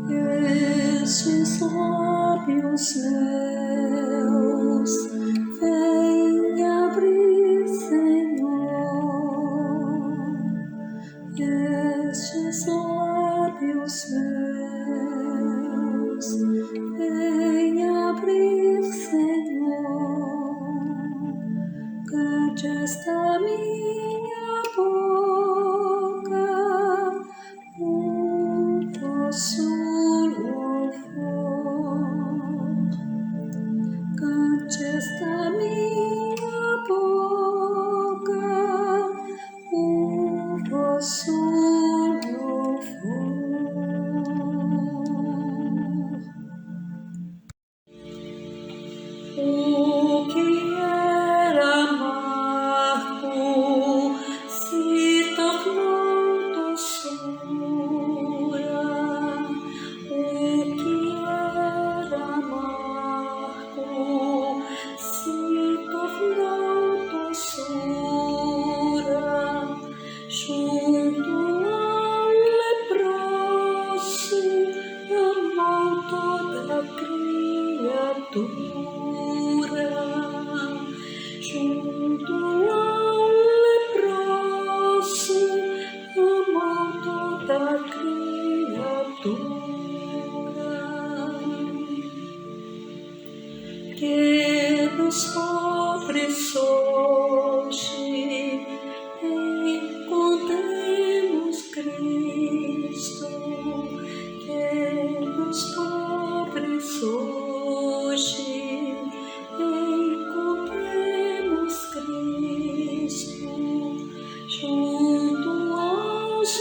Estes lábios meus vem abrir, Senhor. Estes lábios meus vem abrir, Senhor. Cante esta minha boca o vosso louvor. Cante esta minha boca o vosso louvor. O que era amargo se tornou doçura. O que era amargo se tornou doçura. Junto ao leproso amou toda criatura. Junto ao leproso amou toda criatura. Que nos pobres hoje encontremos Cristo. Que nos pobres hoje encontremos Cristo. Junto aos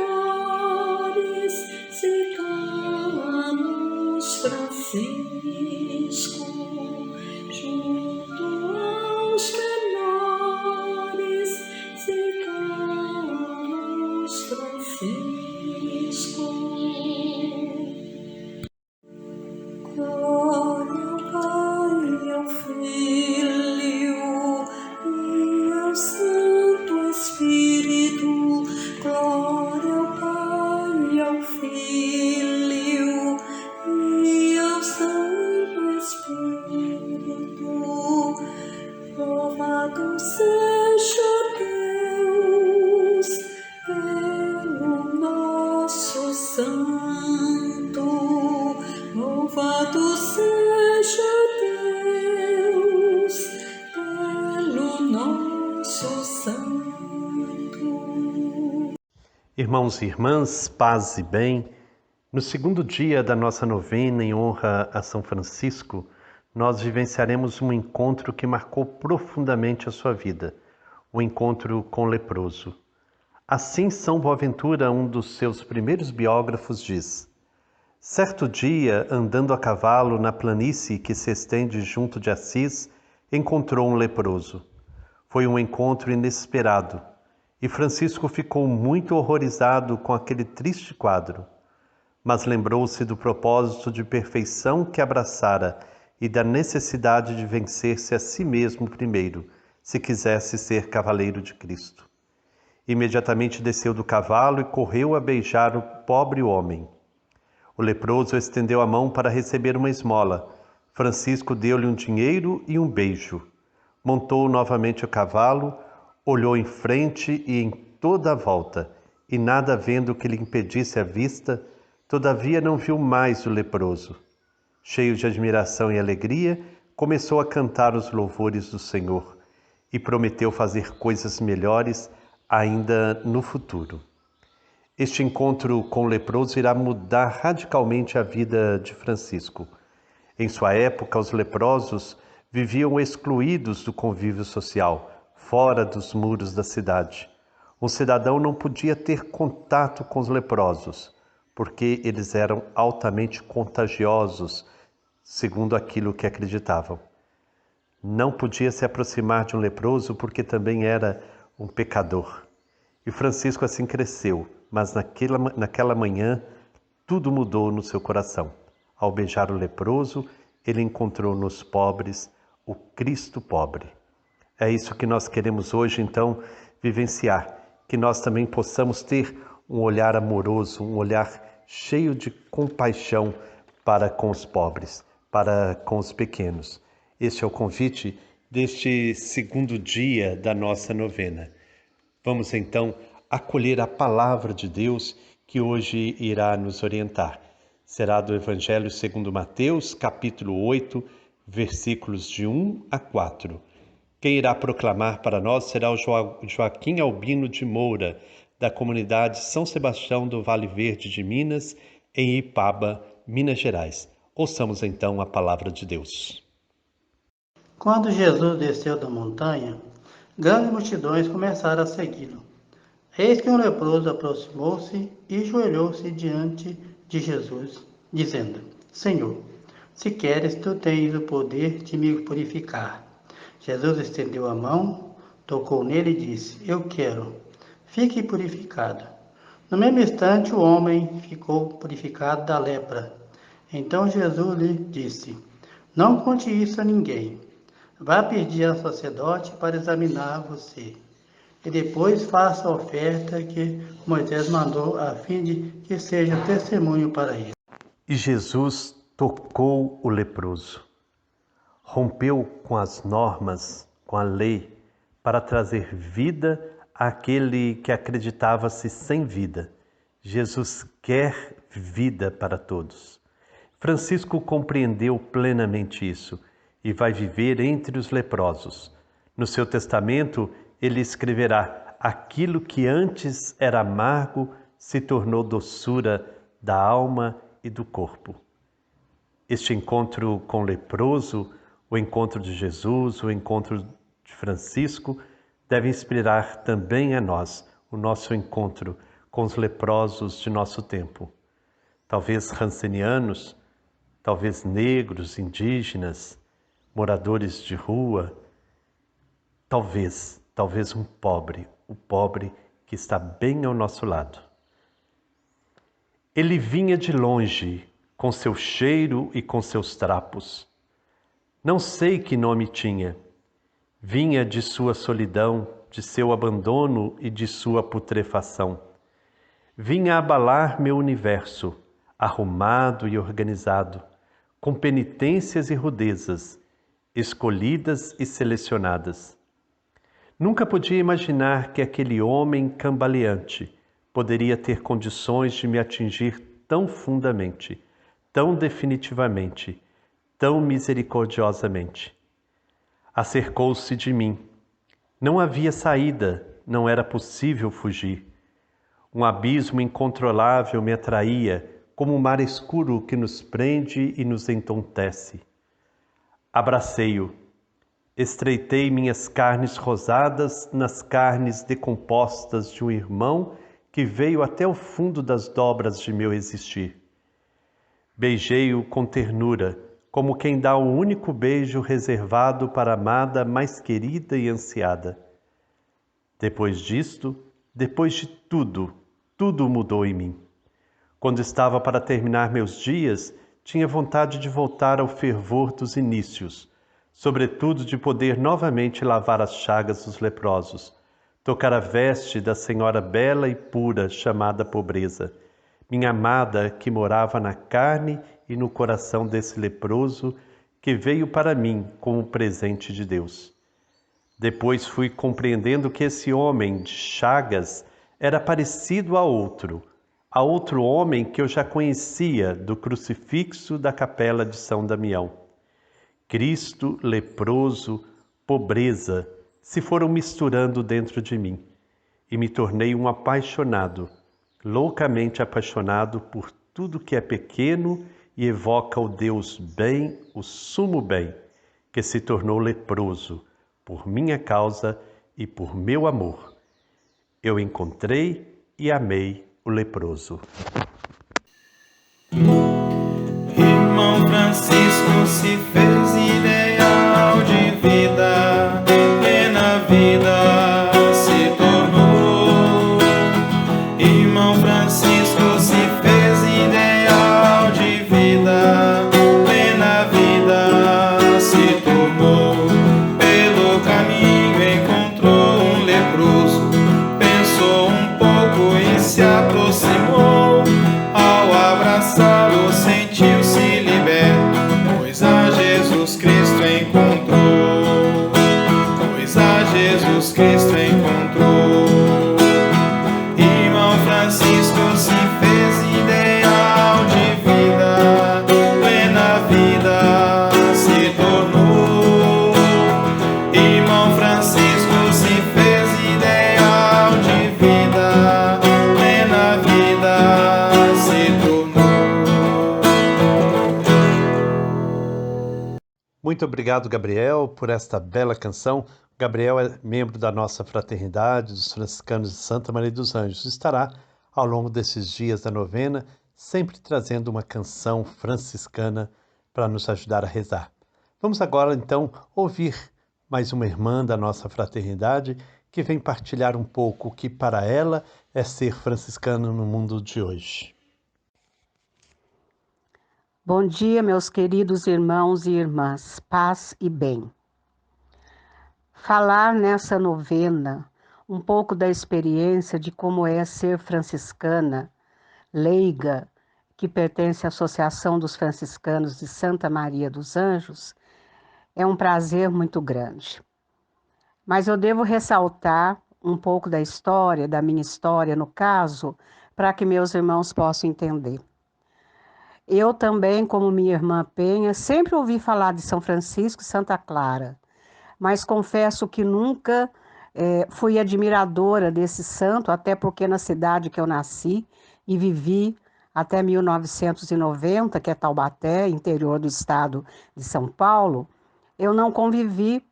menores ciganos Francisco. Junto aos menores ciganos Francisco. Glória ao Pai e ao Filho e ao Santo Espírito. Glória ao Pai e ao Filho e ao Santo Espírito. Louvado seja Deus pelo nosso Santo. Louvado seja Deus pelo nosso Santo. Irmãos e irmãs, paz e bem. No segundo dia da nossa novena em honra a São Francisco, nós vivenciaremos um encontro que marcou profundamente a sua vida, o encontro com o leproso. Assim, São Boaventura, um dos seus primeiros biógrafos, diz: certo dia, andando a cavalo na planície que se estende junto de Assis, encontrou um leproso. Foi um encontro inesperado, e Francisco ficou muito horrorizado com aquele triste quadro. Mas lembrou-se do propósito de perfeição que abraçara e da necessidade de vencer-se a si mesmo primeiro, se quisesse ser cavaleiro de Cristo. Imediatamente desceu do cavalo e correu a beijar o pobre homem. O leproso estendeu a mão para receber uma esmola. Francisco deu-lhe um dinheiro e um beijo. Montou novamente o cavalo, olhou em frente e em toda a volta, e nada vendo que lhe impedisse a vista, todavia não viu mais o leproso. Cheio de admiração e alegria, começou a cantar os louvores do Senhor e prometeu fazer coisas melhores ainda no futuro. Este encontro com o leproso irá mudar radicalmente a vida de Francisco. Em sua época, os leprosos viviam excluídos do convívio social, fora dos muros da cidade. Um cidadão não podia ter contato com os leprosos, porque eles eram altamente contagiosos, segundo aquilo que acreditavam. Não podia se aproximar de um leproso porque também era um pecador. E Francisco assim cresceu, mas naquela manhã tudo mudou no seu coração. Ao beijar o leproso, ele encontrou nos pobres o Cristo pobre. É isso que nós queremos hoje, então, vivenciar, que nós também possamos ter um olhar amoroso, um olhar cheio de compaixão para com os pobres, para com os pequenos. Este é o convite deste segundo dia da nossa novena. Vamos então acolher a palavra de Deus que hoje irá nos orientar. Será do Evangelho segundo Mateus, capítulo 8, versículos de 1 a 4. Quem irá proclamar para nós será o Joaquim Albino de Moura, da comunidade São Sebastião do Vale Verde de Minas, em Ipaba, Minas Gerais. Ouçamos então a palavra de Deus. Quando Jesus desceu da montanha, grandes multidões começaram a segui-lo. Eis que um leproso aproximou-se e ajoelhou-se diante de Jesus, dizendo: Senhor, se queres, tu tens o poder de me purificar. Jesus estendeu a mão, tocou nele e disse: Eu quero, fique purificado. No mesmo instante, o homem ficou purificado da lepra. Então Jesus lhe disse: Não conte isso a ninguém. Vá pedir ao sacerdote para examinar você. E depois faça a oferta que Moisés mandou, a fim de que seja testemunho para ele. E Jesus tocou o leproso. Rompeu com as normas, com a lei, para trazer vida àquele que acreditava-se sem vida. Jesus quer vida para todos. Francisco compreendeu plenamente isso e vai viver entre os leprosos. No seu testamento, ele escreverá: aquilo que antes era amargo se tornou doçura da alma e do corpo. Este encontro com o leproso, o encontro de Jesus, o encontro de Francisco, deve inspirar também a nós o nosso encontro com os leprosos de nosso tempo. Talvez rancenianos, talvez negros, indígenas, moradores de rua, talvez um pobre, o pobre que está bem ao nosso lado. Ele vinha de longe, com seu cheiro e com seus trapos. Não sei que nome tinha. Vinha de sua solidão, de seu abandono e de sua putrefação. Vinha abalar meu universo, arrumado e organizado, com penitências e rudezas, escolhidas e selecionadas. Nunca podia imaginar que aquele homem cambaleante poderia ter condições de me atingir tão fundamente, tão definitivamente, tão misericordiosamente. Acercou-se de mim. Não havia saída, não era possível fugir. Um abismo incontrolável me atraía, como um mar escuro que nos prende e nos entontece. Abracei-o. Estreitei minhas carnes rosadas nas carnes decompostas de um irmão que veio até o fundo das dobras de meu existir. Beijei-o com ternura, como quem dá o único beijo reservado para a amada mais querida e ansiada. Depois disto, depois de tudo, tudo mudou em mim. Quando estava para terminar meus dias, tinha vontade de voltar ao fervor dos inícios, sobretudo de poder novamente lavar as chagas dos leprosos, tocar a veste da senhora bela e pura chamada pobreza, minha amada que morava na carne e no coração desse leproso que veio para mim como presente de Deus. Depois fui compreendendo que esse homem de chagas era parecido a outro homem que eu já conhecia do crucifixo da capela de São Damião. Cristo, leproso, pobreza se foram misturando dentro de mim e me tornei um apaixonado, loucamente apaixonado por tudo que é pequeno e evoca o Deus bem, o sumo bem, que se tornou leproso por minha causa e por meu amor. Eu encontrei e amei o leproso. Irmão Francisco se fez ideal de vida, plena vida se tornou. Irmão Francisco se fez ideal de vida, plena vida se tornou. Pelo caminho encontrou um leproso, pensou um pouco e se aproximou. Muito obrigado, Gabriel, por esta bela canção. Gabriel é membro da nossa fraternidade dos franciscanos de Santa Maria dos Anjos. Estará, ao longo desses dias da novena, sempre trazendo uma canção franciscana para nos ajudar a rezar. Vamos agora, então, ouvir mais uma irmã da nossa fraternidade que vem partilhar um pouco o que para ela é ser franciscano no mundo de hoje. Bom dia, meus queridos irmãos e irmãs, paz e bem. Falar nessa novena um pouco da experiência de como é ser franciscana, leiga, que pertence à Associação dos Franciscanos de Santa Maria dos Anjos, é um prazer muito grande. Mas eu devo ressaltar um pouco da história, da minha história no caso, para que meus irmãos possam entender. Eu também, como minha irmã Penha, sempre ouvi falar de São Francisco e Santa Clara, mas confesso que nunca fui admiradora desse santo, até porque na cidade que eu nasci e vivi até 1990, que é Taubaté, interior do estado de São Paulo, eu não convivi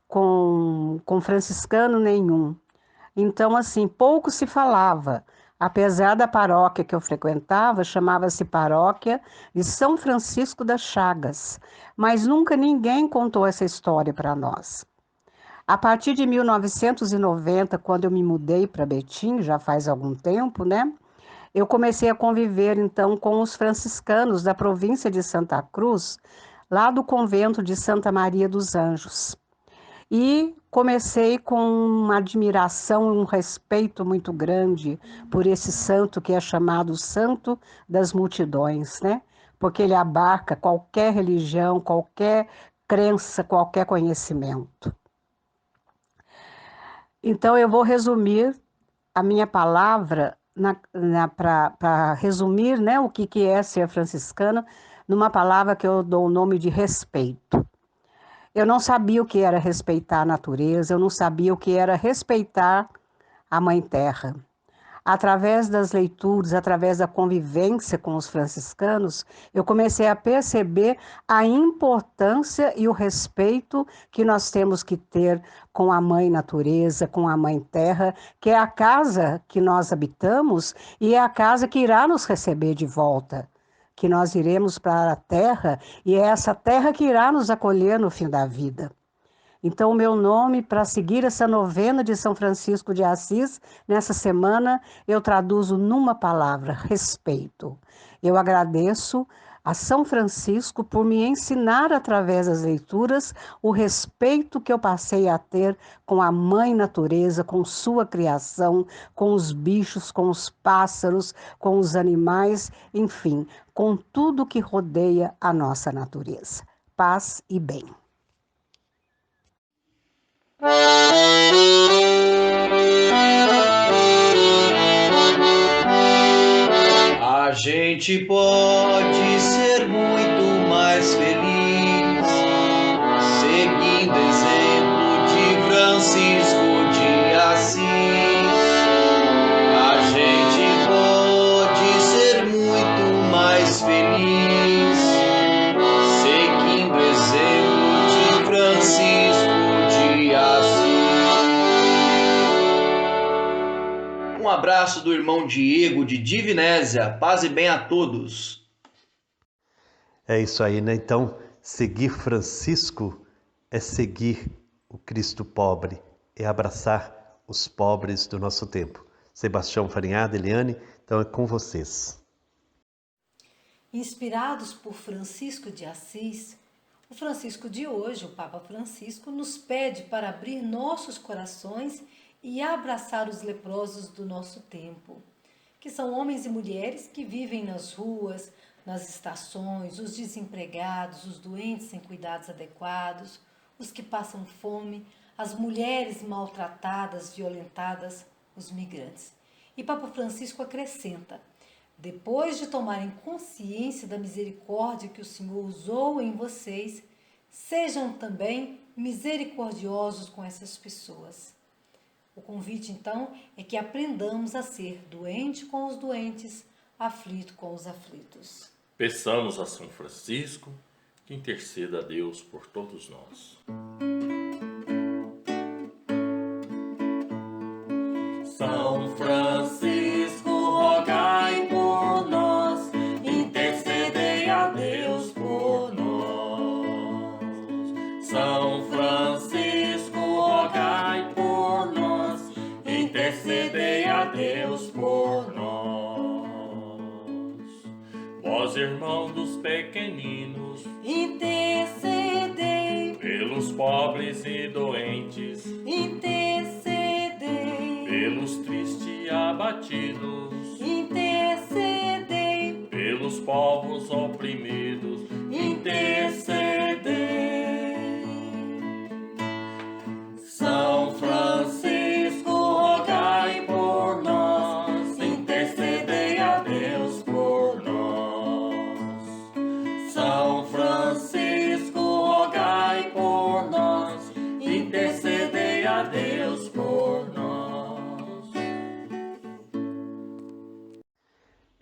com franciscano nenhum. Então, assim, pouco se falava. Apesar da paróquia que eu frequentava, chamava-se Paróquia de São Francisco das Chagas, mas nunca ninguém contou essa história para nós. A partir de 1990, quando eu me mudei para Betim, já faz algum tempo, né? Eu comecei a conviver, então, com os franciscanos da província de Santa Cruz, lá do convento de Santa Maria dos Anjos. E comecei com uma admiração e um respeito muito grande por esse santo que é chamado Santo das Multidões, né? Porque ele abarca qualquer religião, qualquer crença, qualquer conhecimento. Então eu vou resumir a minha palavra para resumir, né, o que é ser franciscano, numa palavra que eu dou o nome de respeito. Eu não sabia o que era respeitar a natureza, eu não sabia o que era respeitar a Mãe Terra. Através das leituras, através da convivência com os franciscanos, eu comecei a perceber a importância e o respeito que nós temos que ter com a Mãe Natureza, com a Mãe Terra, que é a casa que nós habitamos e é a casa que irá nos receber de volta. Que nós iremos para a terra e é essa terra que irá nos acolher no fim da vida. Então, o meu nome para seguir essa novena de São Francisco de Assis, nessa semana, eu traduzo numa palavra, respeito. Eu agradeço a São Francisco por me ensinar através das leituras o respeito que eu passei a ter com a Mãe Natureza, com sua criação, com os bichos, com os pássaros, com os animais, enfim, com tudo que rodeia a nossa natureza. Paz e bem. A gente pode ser muito mais feliz seguindo o exemplo de Francisco de Assis. A gente pode ser muito mais feliz seguindo o exemplo de Francisco de Assis. Um abraço do irmão Diego de Divinésia. Paz e bem a todos. É isso aí, né? Então, seguir Francisco é seguir o Cristo pobre, é abraçar os pobres do nosso tempo. Sebastião Farinhada, Eliane, então é com vocês. Inspirados por Francisco de Assis, o Francisco de hoje, o Papa Francisco, nos pede para abrir nossos corações e abraçar os leprosos do nosso tempo, que são homens e mulheres que vivem nas ruas, nas estações, os desempregados, os doentes sem cuidados adequados, os que passam fome, as mulheres maltratadas, violentadas, os migrantes. E Papa Francisco acrescenta: depois de tomarem consciência da misericórdia que o Senhor usou em vocês, sejam também misericordiosos com essas pessoas. O convite, então, é que aprendamos a ser doente com os doentes, aflito com os aflitos. Peçamos a São Francisco que interceda a Deus por todos nós. São Francisco, rogai por nós, intercedei a Deus por nós. São Francisco, rogai por nós, intercedei a Deus por nós. Vós, irmão dos pequeninos, Intercedei, pelos pobres e doentes, intercedei, pelos tristes e abatidos, intercedei, pelos povos oprimidos, intercedei. São Francisco, rogai por nós, intercedei a Deus por nós. São Francisco, rogai por nós, intercedei a Deus por nós.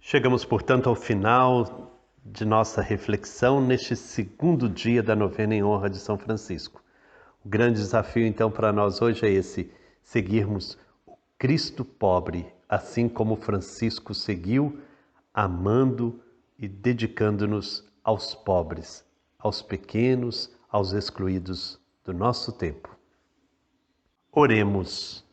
Chegamos, portanto, ao final de nossa reflexão neste segundo dia da novena em honra de São Francisco. O grande desafio, então, para nós hoje é esse: seguirmos o Cristo pobre, assim como Francisco seguiu, amando e dedicando-nos aos pobres, aos pequenos, aos excluídos do nosso tempo. Oremos.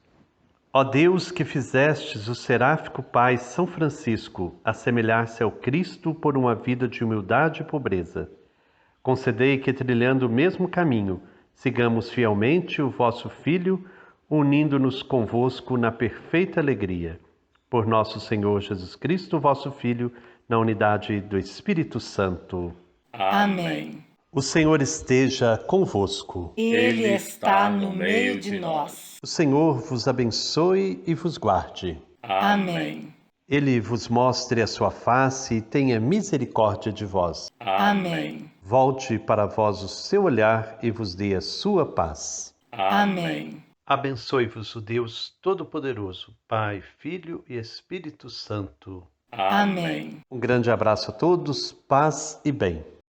Ó Deus, que fizestes o seráfico Pai São Francisco assemelhar-se ao Cristo por uma vida de humildade e pobreza, concedei que, trilhando o mesmo caminho, sigamos fielmente o vosso Filho, unindo-nos convosco na perfeita alegria. Por nosso Senhor Jesus Cristo, vosso Filho, na unidade do Espírito Santo. Amém. O Senhor esteja convosco. Ele está no meio de nós. O Senhor vos abençoe e vos guarde. Amém. Ele vos mostre a sua face e tenha misericórdia de vós. Amém. Volte para vós o seu olhar e vos dê a sua paz. Amém. Abençoe-vos o Deus Todo-Poderoso, Pai, Filho e Espírito Santo. Amém. Um grande abraço a todos, paz e bem.